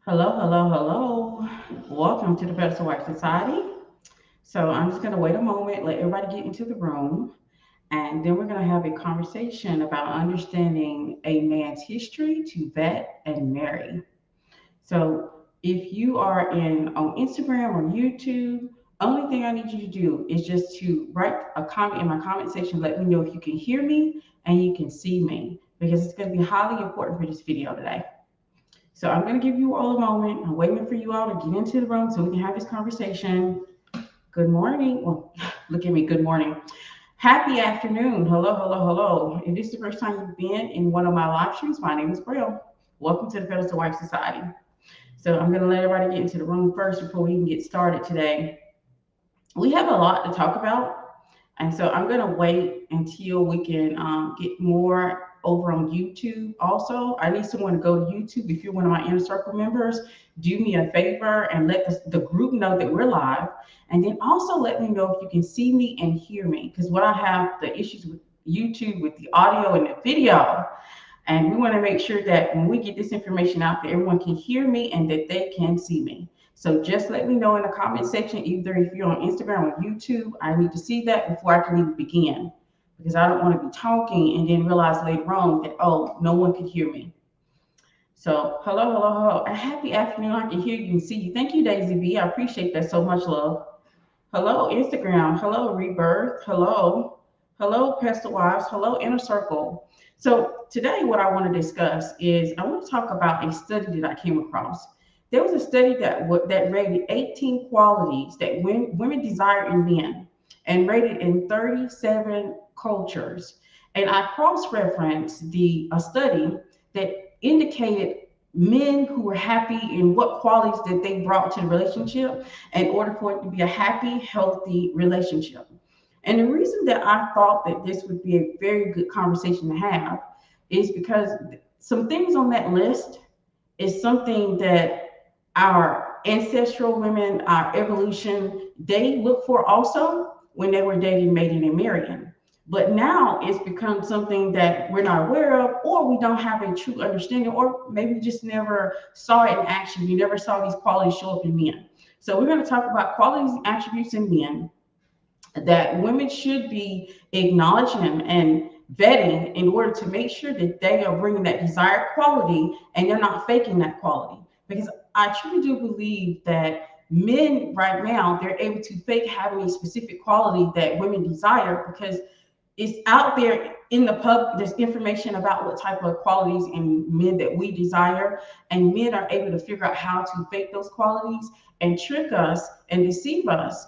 Hello, hello, hello. Welcome to the Pedestal Society. So I'm just going to wait a moment, let everybody get into the room, and then we're going to have a conversation about understanding a man's history to vet and marry. So if you are in on Instagram or YouTube, only thing I need you to do is just to write a comment in my comment section. Let me know if you can hear me and you can see me because it's going to be highly important for this video today. So I'm going to give you all a moment. I'm waiting for you all to get into the room so we can have this conversation. Good morning. Well, look at me. Good morning. Happy afternoon. Hello, hello, hello. If this is the first time you've been in one of my live streams, my name is Braille. Welcome to the Pedestal Wife Society. So I'm going to let everybody get into the room first before we even get started today. We have a lot to talk about. And so I'm going to wait until we can get more over on YouTube. Also, I need someone to go to YouTube. If you're one of my inner circle members, do me a favor and let the group know that we're live. And then also let me know if you can see me and hear me. Because what I have the issues with YouTube with the audio and the video. And we want to make sure that when we get this information out there, everyone can hear me and that they can see me. So just let me know in the comment section, either if you're on Instagram or YouTube, I need to see that before I can even begin. Because I don't want to be talking and then realize later on that, oh, no one could hear me. So hello, hello, hello. A happy afternoon. I can hear you and see you. Thank you, Daisy B. I appreciate that so much, love. Hello, Instagram. Hello, Rebirth. Hello. Hello, Pestle Wives. Hello, Inner Circle. So today what I want to discuss is I want to talk about a study that I came across. There was a study that rated 18 qualities that women desire in men and rated in 37 cultures. And I cross-referenced a study that indicated men who were happy and what qualities that they brought to the relationship in order for it to be a happy, healthy relationship. And the reason that I thought that this would be a very good conversation to have is because some things on that list is something that our ancestral women, our evolution, they look for also when they were dating, mating, and marrying. But now it's become something that we're not aware of, or we don't have a true understanding, or maybe we just never saw it in action. We never saw these qualities show up in men. So we're going to talk about qualities and attributes in men that women should be acknowledging and vetting in order to make sure that they are bringing that desired quality and they're not faking that quality. Because I truly do believe that men right now, they're able to fake having a specific quality that women desire because it's out there in the pub. There's information about what type of qualities in men that we desire, and men are able to figure out how to fake those qualities and trick us and deceive us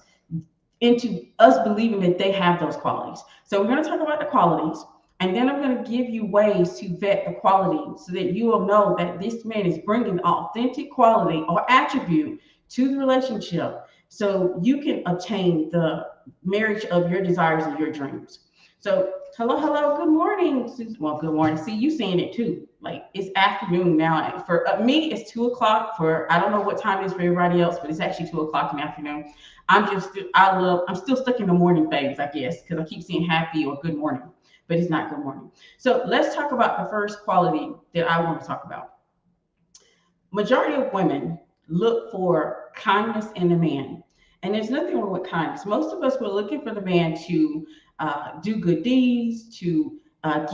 into us believing that they have those qualities. So we're going to talk about the qualities, and then I'm going to give you ways to vet the qualities so that you will know that this man is bringing authentic quality or attribute to the relationship so you can obtain the marriage of your desires and your dreams. So hello, hello, good morning. Well, good morning. See, you saying it too. Like it's afternoon now. For me, it's 2 o'clock. For I don't know what time it is for everybody else, but it's actually 2 o'clock in the afternoon. I'm still stuck in the morning phase, I guess, because I keep saying happy or good morning, but it's not good morning. So let's talk about the first quality that I want to talk about. Majority of women look for kindness in a man. And there's nothing wrong with kindness. Most of us were looking for the man to do good deeds, to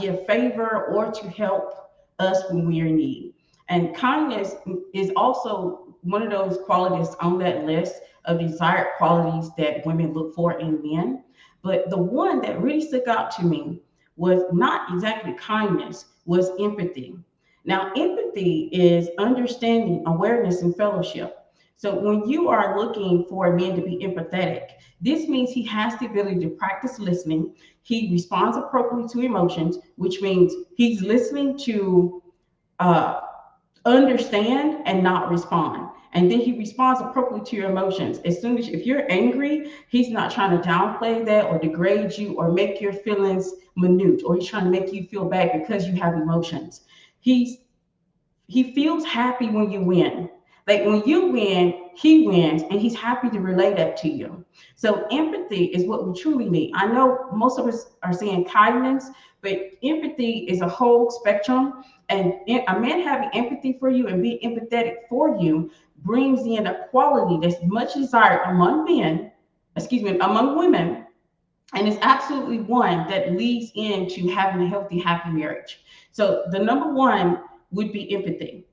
give favor, or to help us when we are in need. And kindness is also one of those qualities on that list of desired qualities that women look for in men. But the one that really stuck out to me was not exactly kindness, was empathy. Now, empathy is understanding, awareness, and fellowship. So when you are looking for a man to be empathetic, this means he has the ability to practice listening. He responds appropriately to emotions, which means he's listening to uh, understand and not respond. And then he responds appropriately to your emotions. As soon as if you're angry, he's not trying to downplay that or degrade you or make your feelings minute, or he's trying to make you feel bad because you have emotions. He feels happy when you win. Like when you win, he wins, and he's happy to relay that to you. So empathy is what we truly need. I know most of us are saying kindness, but empathy is a whole spectrum. And a man having empathy for you and being empathetic for you brings in a quality that's much desired among men, excuse me, among women, and it's absolutely one that leads into having a healthy, happy marriage. So the number one would be empathy.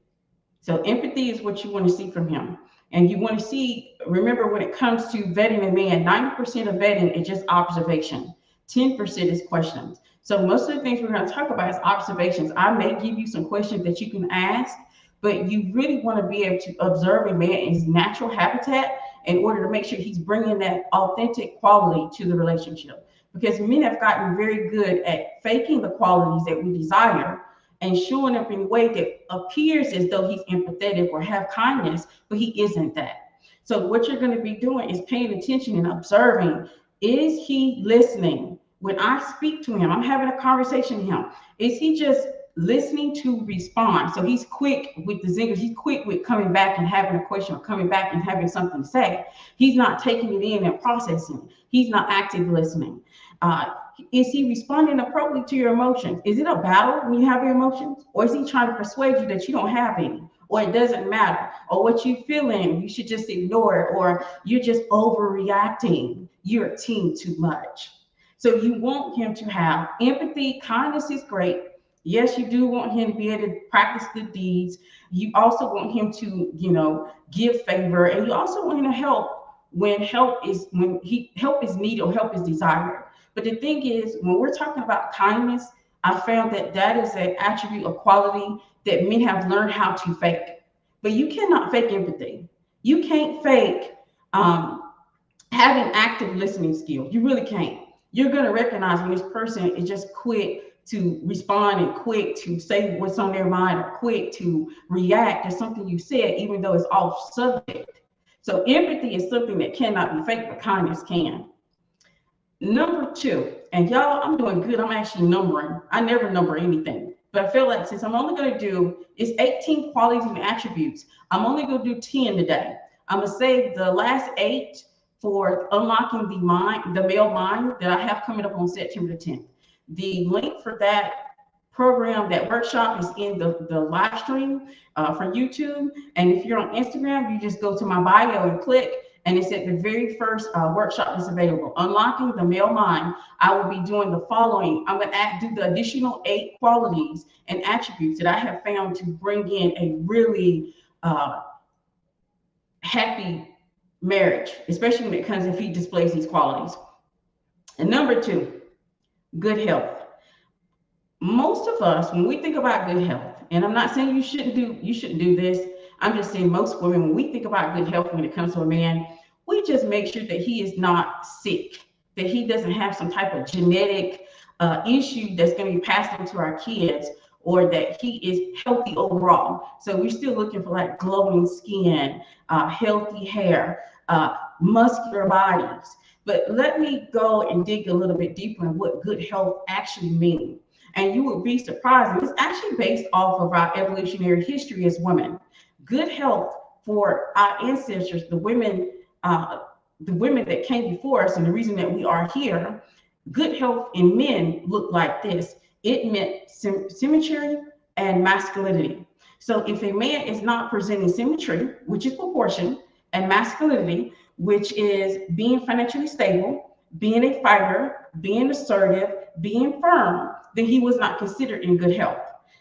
So empathy is what you want to see from him. And you want to see, remember, when it comes to vetting a man, 90% of vetting is just observation. 10% is questions. So most of the things we're going to talk about is observations. I may give you some questions that you can ask, but you really want to be able to observe a man in his natural habitat in order to make sure he's bringing that authentic quality to the relationship. Because men have gotten very good at faking the qualities that we desire and showing up in a way that appears as though he's empathetic or have kindness, but he isn't that. So what you're going to be doing is paying attention and observing. Is he listening? When I speak to him, I'm having a conversation with him. Is he just listening to respond? So he's quick with the zingers. He's quick with coming back and having a question or coming back and having something to say. He's not taking it in and processing. He's not active listening. Is he responding appropriately to your emotions? Is it a battle when you have your emotions? Or is he trying to persuade you that you don't have any? Or it doesn't matter? Or what you feeling, you should just ignore it? Or you're just overreacting? You're a teen too much. So you want him to have empathy. Kindness is great. Yes, you do want him to be able to practice good deeds. You also want him to, give favor. And you also want him to help when help is needed or help is desired. But the thing is, when we're talking about kindness, I found that that is an attribute of quality that men have learned how to fake. But you cannot fake empathy. You can't fake having active listening skills. You really can't. You're going to recognize when this person is just quick to respond and quick to say what's on their mind or quick to react to something you said, even though it's off subject. So empathy is something that cannot be faked, but kindness can. Number two, and y'all, I'm doing good. I'm actually numbering. I never number anything. But I feel like since I'm only going to do, it's 18 qualities and attributes. I'm only going to do 10 today. I'm going to save the last 8 for unlocking the male mind that I have coming up on September the 10th. The link for that program, that workshop, is in the live stream from YouTube. And if you're on Instagram, you just go to my bio and click, and it's at the very first workshop that's available. Unlocking the male mind. I will be doing the following. I'm going to do the additional 8 qualities and attributes that I have found to bring in a really happy marriage, especially when it comes if he displays these qualities. And number 2, good health. Most of us, when we think about good health, and I'm not saying you shouldn't do this. I'm just saying most women, when we think about good health when it comes to a man, we just make sure that he is not sick, that he doesn't have some type of genetic issue that's going to be passed on to our kids, or that he is healthy overall. So we're still looking for like glowing skin, healthy hair, muscular bodies. But let me go and dig a little bit deeper in what good health actually means. And you would be surprised. And it's actually based off of our evolutionary history as women. Good health for our ancestors, the women that came before us, and the reason that we are here. Good health in men looked like this. It meant symmetry and masculinity. So if a man is not presenting symmetry, which is proportion, and masculinity, which is being financially stable, being a fighter, being assertive, being firm, then he was not considered in good health.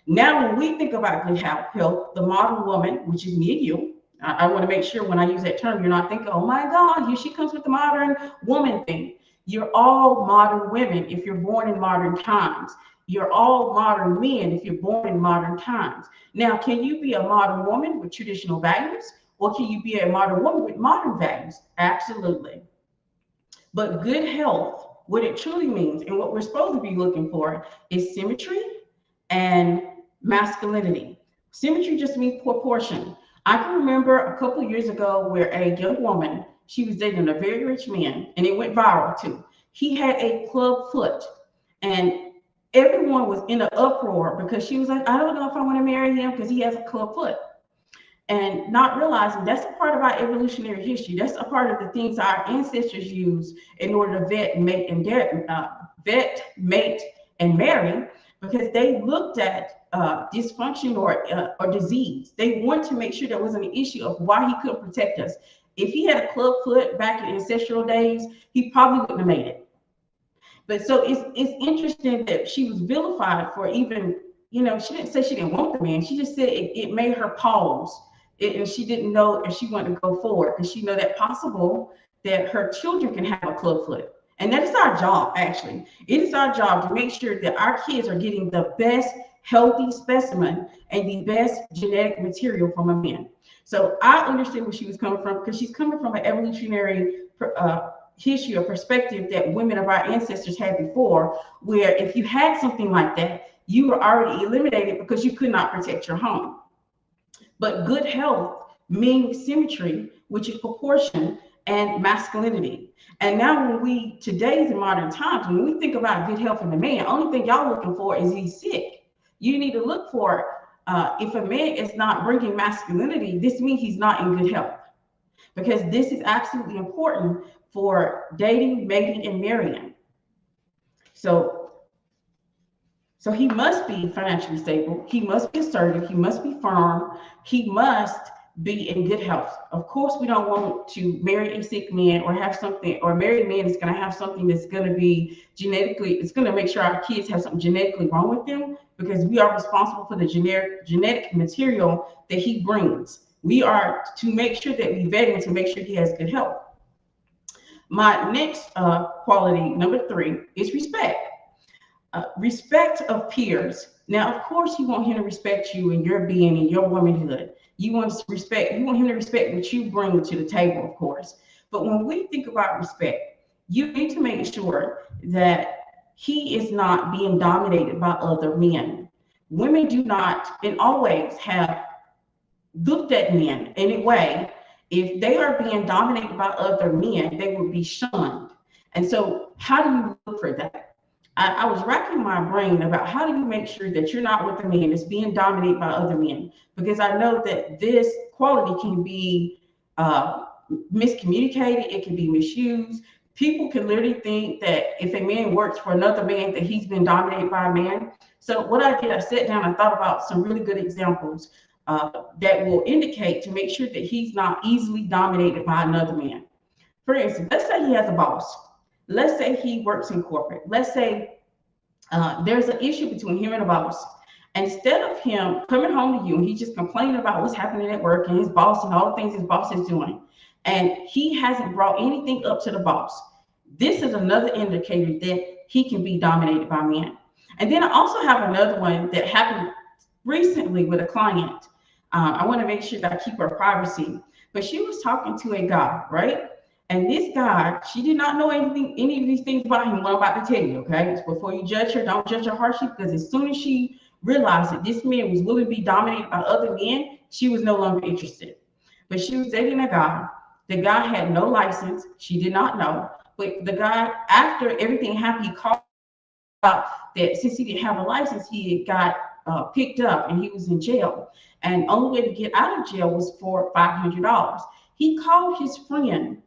Now, when we think about good health, the modern woman, which is me and you, I want to make sure when I use that term, you're not thinking, oh my God, here she comes with the modern woman thing. You're all modern women if you're born in modern times. You're all modern men if you're born in modern times. Now, can you be a modern woman with traditional values? Or can you be a modern woman with modern values? Absolutely. But good health, what it truly means and what we're supposed to be looking for is symmetry and masculinity. Symmetry just means proportion. I can remember a couple of years ago where a young woman, she was dating a very rich man, and it went viral too. He had a club foot, and everyone was in an uproar because she was like, I don't know if I want to marry him because he has a club foot. and not realizing that's a part of our evolutionary history. That's a part of the things our ancestors used in order to vet, mate, and marry, because they looked at dysfunction or disease. They wanted to make sure there was an issue of why he couldn't protect us. If he had a club foot back in ancestral days, he probably wouldn't have made it. But so it's interesting that she was vilified for even, she didn't say she didn't want the man. She just said it made her pause. And she didn't know if she wanted to go forward, because she know that possible that her children can have a club foot. And that is our job, actually. It is our job to make sure that our kids are getting the best healthy specimen and the best genetic material from a man. So I understand where she was coming from, because she's coming from an evolutionary history or perspective that women of our ancestors had before, where if you had something like that, you were already eliminated because you could not protect your home. But good health means symmetry, which is proportion, and masculinity. And now today's in modern times, when we think about good health in a man, only thing y'all looking for is he's sick. You need to look for, if a man is not bringing masculinity, this means he's not in good health, because this is absolutely important for dating, mating, and marrying. So he must be financially stable. He must be assertive. He must be firm. He must be in good health. Of course, we don't want to marry a sick man or have something, or marry a man that's going to have something that's going to be genetically, it's going to make sure our kids have something genetically wrong with them, because we are responsible for the genetic material that he brings. We are to make sure that we vet him to make sure he has good health. My next quality, number 3, is respect. Respect of peers. Now, of course, you want him to respect you and your being and your womanhood. You want him to respect what you bring to the table, of course. But when we think about respect, you need to make sure that he is not being dominated by other men. Women do not, and always have, looked at men in a way. If they are being dominated by other men, they will be shunned. And so how do you look for that? I was racking my brain about how do you make sure that you're not with a man that's being dominated by other men, because I know that this quality can be miscommunicated, it can be misused. People can literally think that if a man works for another man, that he's been dominated by a man. So what I did, I sat down and thought about some really good examples that will indicate to make sure that he's not easily dominated by another man. For instance, let's say he has a boss. Let's say he works in corporate. Let's say there's an issue between him and a boss. Instead of him coming home to you and he's just complaining about what's happening at work and his boss and all the things his boss is doing, and he hasn't brought anything up to the boss, this is another indicator that he can be dominated by men. And then I also have another one that happened recently with a client. I want to make sure that I keep her privacy, but she was talking to a guy, right? And this guy, she did not know any of these things about him. What I'm about to tell you, okay? Before you judge her, don't judge her harshly, because as soon as she realized that this man was willing to be dominated by other men, she was no longer interested. But she was dating a guy. The guy had no license. She did not know. But the guy, after everything happened, he called out that since he didn't have a license, he got picked up and he was in jail. And only way to get out of jail was for $500. He called his friend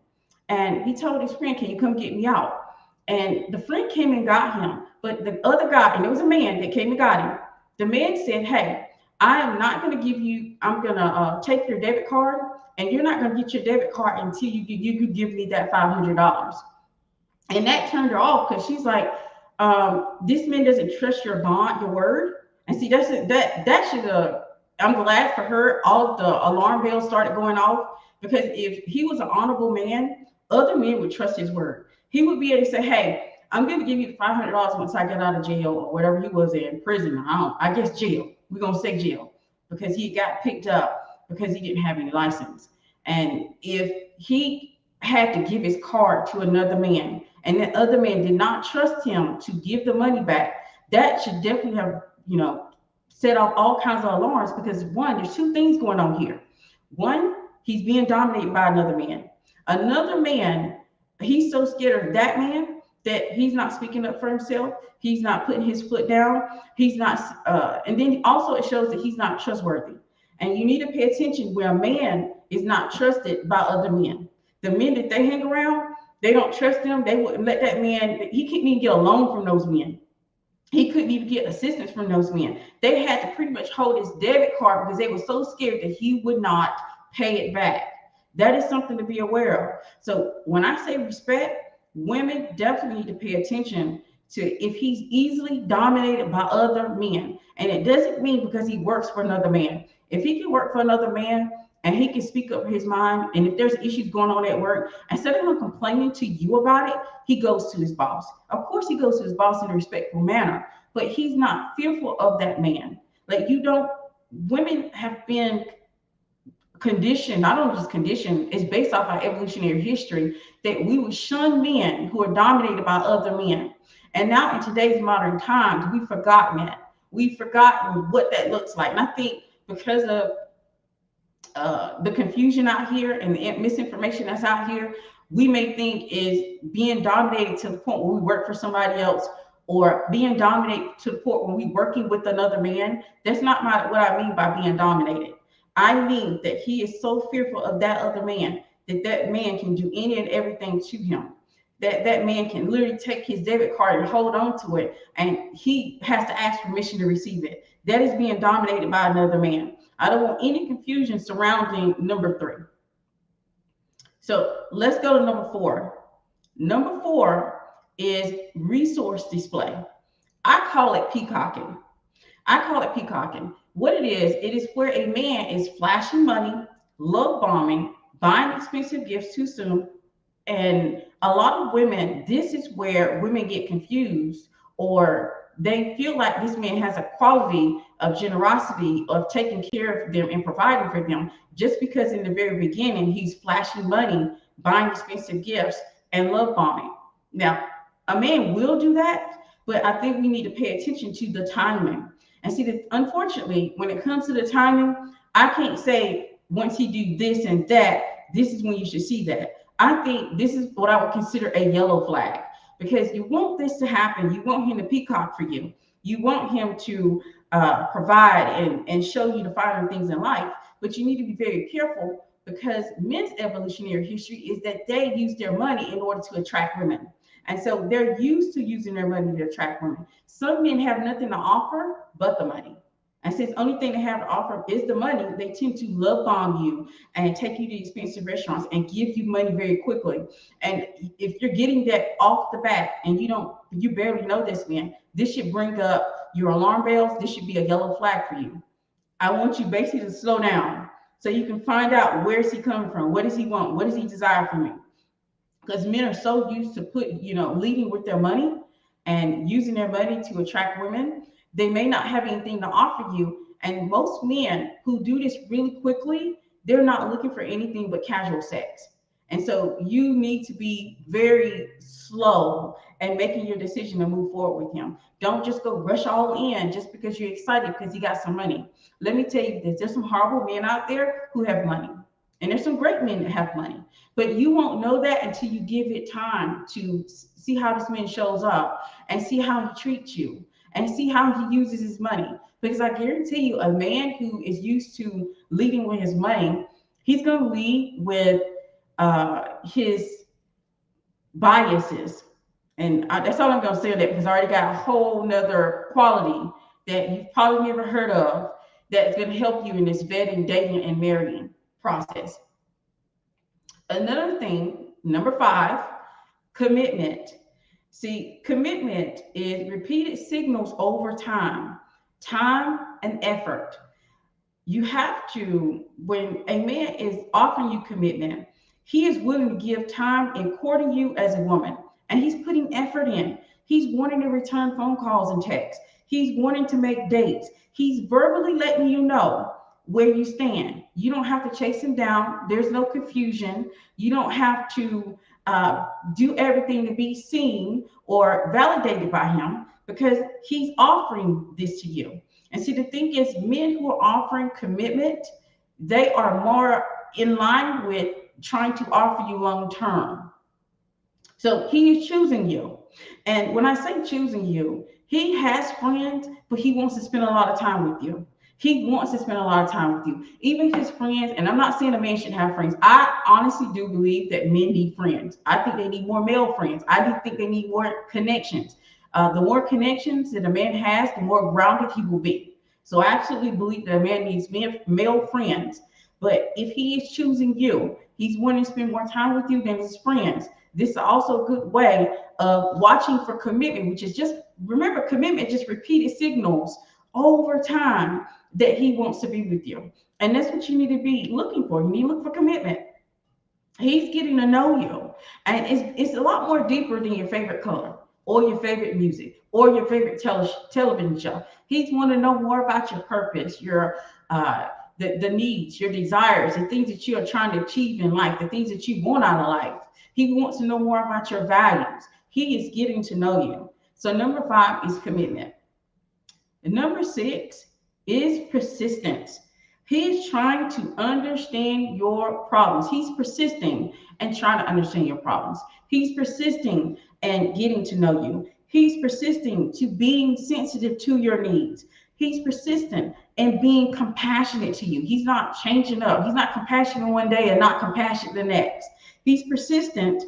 and he told his friend, "Can you come get me out?" And the friend came and got him. But the other guy, and it was a man that came and got him, the man said, "Hey, I am not going to give you, I'm going to take your debit card, and you're not going to get your debit card until you could give me that $500. And that turned her off, because she's like, this man doesn't trust your bond, your word. And see, that should I'm glad for her. All of the alarm bells started going off, because if he was an honorable man, other men would trust his word. He would be able to say, "Hey, I'm going to give you the $500 once I get out of jail," or whatever he was in prison. I guess jail. We're going to say jail, because he got picked up because he didn't have any license. And if he had to give his card to another man, and that other man did not trust him to give the money back, that should definitely have, set off all kinds of alarms, because one, there's two things going on here. One, he's being dominated by another man. Another man, he's so scared of that man that he's not speaking up for himself. He's not putting his foot down. He's not, and then also it shows that he's not trustworthy. And you need to pay attention where a man is not trusted by other men. The men that they hang around, they don't trust them. They wouldn't let that man, he couldn't even get a loan from those men. He couldn't even get assistance from those men. They had to pretty much hold his debit card because they were so scared that he would not pay it back. That is something to be aware of. So when I say respect, women definitely need to pay attention to if he's easily dominated by other men. And it doesn't mean because he works for another man. If he can work for another man and he can speak up his mind, and if there's issues going on at work, instead of him complaining to you about it, he goes to his boss. Of course, he goes to his boss in a respectful manner, but he's not fearful of that man. Like you don't, women have been conditioned, not only just conditioned, it's based off our evolutionary history that we would shun men who are dominated by other men. And now in today's modern times, we've forgotten that. We've forgotten what that looks like. And I think because of the confusion out here and the misinformation that's out here, we may think is being dominated to the point where we work for somebody else or being dominated to the point when we working with another man. That's not what I mean by being dominated. I mean that he is so fearful of that other man that that man can do any and everything to him. That man can literally take his debit card and hold on to it, and he has to ask permission to receive it. That is being dominated by another man. I don't want any confusion surrounding number three. So let's go to number four. Number four is resource display. I call it peacocking. I call it peacocking. What it is where a man is flashing money, love bombing, buying expensive gifts too soon. And a lot of women, this is where women get confused, or they feel like this man has a quality of generosity, of taking care of them and providing for them, just because in the very beginning he's flashing money, buying expensive gifts, and love bombing. Now, a man will do that, but I think we need to pay attention to the timing. And see that unfortunately, when it comes to the timing, I can't say once he do this and that, this is when you should see that. I think this is what I would consider a yellow flag, because you want this to happen. You want him to peacock for you. You want him to provide and show you the finer things in life. But you need to be very careful, because men's evolutionary history is that they use their money in order to attract women. And so they're used to using their money to attract women. Some men have nothing to offer but the money. And since the only thing they have to offer is the money, they tend to love bomb you and take you to expensive restaurants and give you money very quickly. And if you're getting that off the bat and you barely know this man, this should bring up your alarm bells. This should be a yellow flag for you. I want you basically to slow down so you can find out where is he coming from, what does he want, what does he desire from you. Because men are so used to leading with their money and using their money to attract women. They may not have anything to offer you. And most men who do this really quickly, they're not looking for anything but casual sex. And so you need to be very slow and making your decision to move forward with him. Don't just go rush all in just because you're excited because he got some money. Let me tell you this, there's some horrible men out there who have money. And there's some great men that have money. But you won't know that until you give it time to see how this man shows up and see how he treats you and see how he uses his money. Because I guarantee you, a man who is used to leading with his money, he's going to lead with his biases. And that's all I'm going to say on that, because I already got a whole nother quality that you've probably never heard of that's going to help you in this vetting, dating, and marrying process. Another thing, number 5, commitment. See, commitment is repeated signals over time and effort. You have to, when a man is offering you commitment, he is willing to give time in courting you as a woman, and he's putting effort in. He's wanting to return phone calls and texts. He's wanting to make dates. He's verbally letting you know where you stand. You don't have to chase him down. There's no confusion. You don't have to do everything to be seen or validated by him, because he's offering this to you. And see, the thing is, men who are offering commitment, they are more in line with trying to offer you long term. So he is choosing you. And when I say choosing you, he has friends, but he wants to spend a lot of time with you. He wants to spend a lot of time with you. Even his friends, and I'm not saying a man should have friends. I honestly do believe that men need friends. I think they need more male friends. I do think they need more connections. The more connections that a man has, the more grounded he will be. So I absolutely believe that a man needs male friends. But if he is choosing you, he's wanting to spend more time with you than his friends. This is also a good way of watching for commitment, which is just remember commitment, just repeated signals over time that he wants to be with you. And that's what you need to be looking for. You need to look for commitment. He's getting to know you. And it's a lot more deeper than your favorite color or your favorite music or your favorite television show. He's want to know more about your purpose, your the needs, your desires, the things that you are trying to achieve in life, the things that you want out of life. He wants to know more about your values. He is getting to know you. So number 5 is commitment. And number 6 is persistence. He is trying to understand your problems. He's persisting and trying to understand your problems. He's persisting and getting to know you. He's persisting to being sensitive to your needs. He's persistent and being compassionate to you. He's not changing up. He's not compassionate one day and not compassionate the next. He's persistent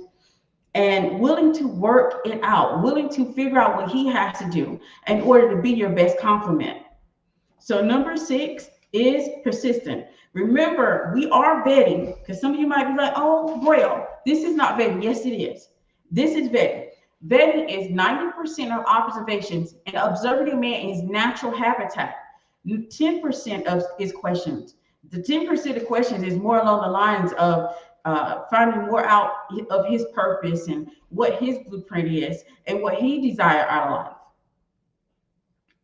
and willing to work it out, willing to figure out what he has to do in order to be your best complement. So number 6 is persistent. Remember, we are vetting because some of you might be like, oh, Braille, this is not vetting. Yes, it is. This is vetting. Vetting is 90% of observations and observing a man in his natural habitat. 10% of is questions. The 10% of questions is more along the lines of finding more out of his purpose and what his blueprint is and what he desires out of life.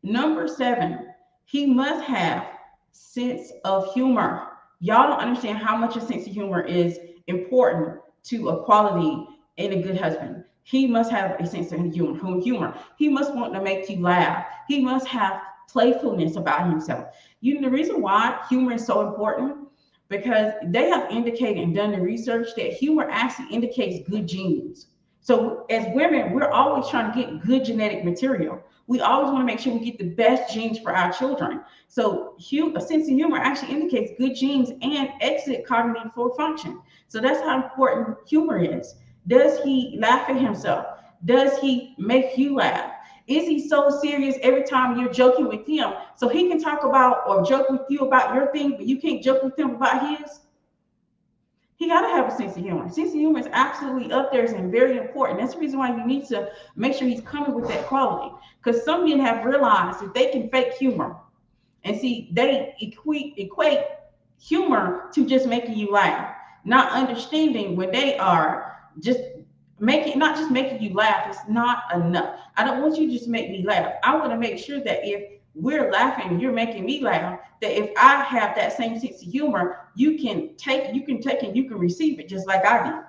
Number 7, he must have sense of humor. Y'all don't understand how much a sense of humor is important to a quality in a good husband. He must have a sense of humor. He must want to make you laugh. He must have playfulness about himself. You know the reason why humor is so important because they have indicated and done the research that humor actually indicates good genes. So as women, we're always trying to get good genetic material. We always want to make sure we get the best genes for our children. So a sense of humor actually indicates good genes and excellent cognitive function. So that's how important humor is. Does he laugh at himself? Does he make you laugh? Is he so serious every time you're joking with him so he can talk about or joke with you about your thing, but you can't joke with him about his? He got to have a sense of humor. Sense of humor is absolutely up there and very important. That's the reason why you need to make sure he's coming with that quality. Because some men have realized that they can fake humor. And see, they equate humor to just making you laugh, not understanding when they are just not just making you laugh, it's not enough. I don't want you to just make me laugh. I want to make sure that if we're laughing, you're making me laugh, that if I have that same sense of humor, you can take and you can receive it just like I did.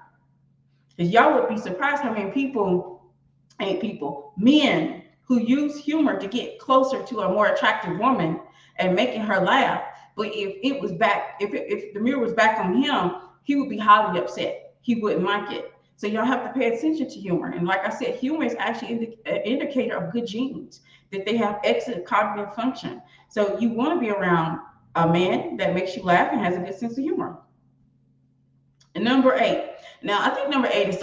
Because y'all would be surprised how many men who use humor to get closer to a more attractive woman and making her laugh. But if the mirror was back on him, he would be highly upset. He wouldn't like it. So y'all have to pay attention to humor. And like I said, humor is actually an indicator of good genes, that they have excellent cognitive function. So you want to be around a man that makes you laugh and has a good sense of humor. And number 8. Now, I think number 8 is so